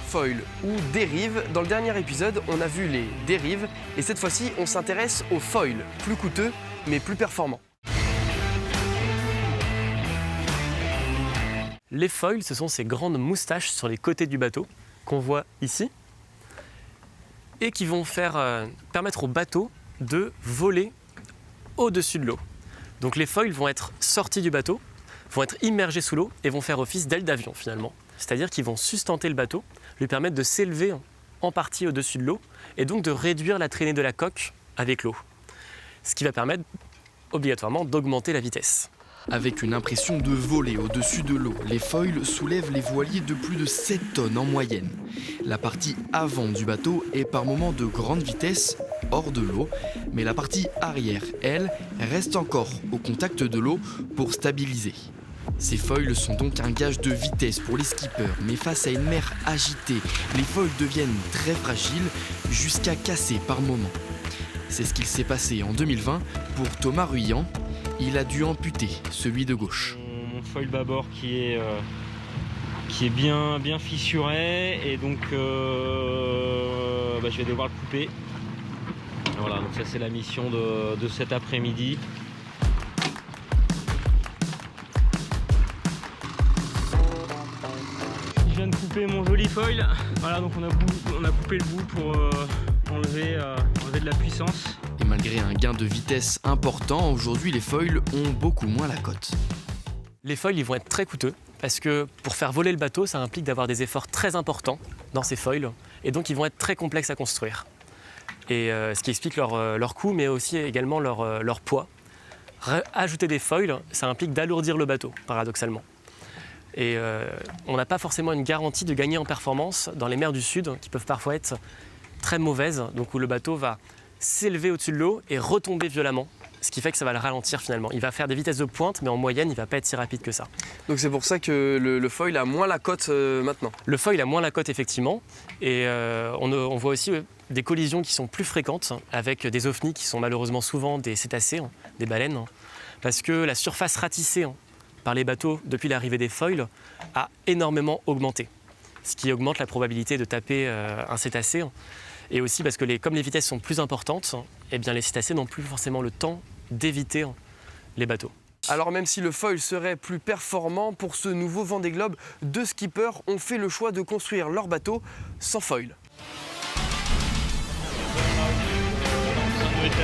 foil ou dérive. Dans le dernier épisode, on a vu les dérives et cette fois-ci, on s'intéresse aux foils, plus coûteux mais plus performants. Les foils, ce sont ces grandes moustaches sur les côtés du bateau qu'on voit ici et qui vont permettre au bateau de voler au-dessus de l'eau. Donc les foils vont être sortis du bateau, vont être immergés sous l'eau et vont faire office d'ailes d'avion finalement. C'est-à-dire qu'ils vont sustenter le bateau, lui permettre de s'élever en partie au-dessus de l'eau et donc de réduire la traînée de la coque avec l'eau. Ce qui va permettre obligatoirement d'augmenter la vitesse. Avec une impression de voler au-dessus de l'eau, les foils soulèvent les voiliers de plus de 7 tonnes en moyenne. La partie avant du bateau est par moments de grande vitesse, hors de l'eau, mais la partie arrière, elle, reste encore au contact de l'eau pour stabiliser. Ces foils sont donc un gage de vitesse pour les skippers, mais face à une mer agitée, les foils deviennent très fragiles, jusqu'à casser par moments. C'est ce qu'il s'est passé en 2020 pour Thomas Ruyant. Il a dû amputer celui de gauche. Mon foil bâbord qui est bien fissuré et donc je vais devoir le couper. Voilà, donc ça c'est la mission de cet après-midi. Je viens de couper mon joli foil. Voilà, donc on a coupé le bout pour enlever de la puissance. Et malgré un gain de vitesse important, aujourd'hui les foils ont beaucoup moins la cote. Les foils, ils vont être très coûteux parce que pour faire voler le bateau, ça implique d'avoir des efforts très importants dans ces foils et donc ils vont être très complexes à construire. Et ce qui explique leur coût, mais aussi également leur poids. Ajouter des foils, ça implique d'alourdir le bateau, paradoxalement. Et on n'a pas forcément une garantie de gagner en performance dans les mers du Sud, qui peuvent parfois être très mauvaises, donc où le bateau va s'élever au-dessus de l'eau et retomber violemment, ce qui fait que ça va le ralentir finalement. Il va faire des vitesses de pointe, mais en moyenne, il ne va pas être si rapide que ça. Donc c'est pour ça que le foil a moins la cote maintenant. Le foil a moins la cote effectivement, et on voit aussi des collisions qui sont plus fréquentes avec des ovnis qui sont malheureusement souvent des cétacés, des baleines, parce que la surface ratissée par les bateaux depuis l'arrivée des foils a énormément augmenté, ce qui augmente la probabilité de taper un cétacé. Et aussi parce que comme les vitesses sont plus importantes, eh bien les cétacés n'ont plus forcément le temps d'éviter les bateaux. Alors même si le foil serait plus performant, pour ce nouveau Vendée Globe, 2 skippers ont fait le choix de construire leur bateau sans foil. Ça doit être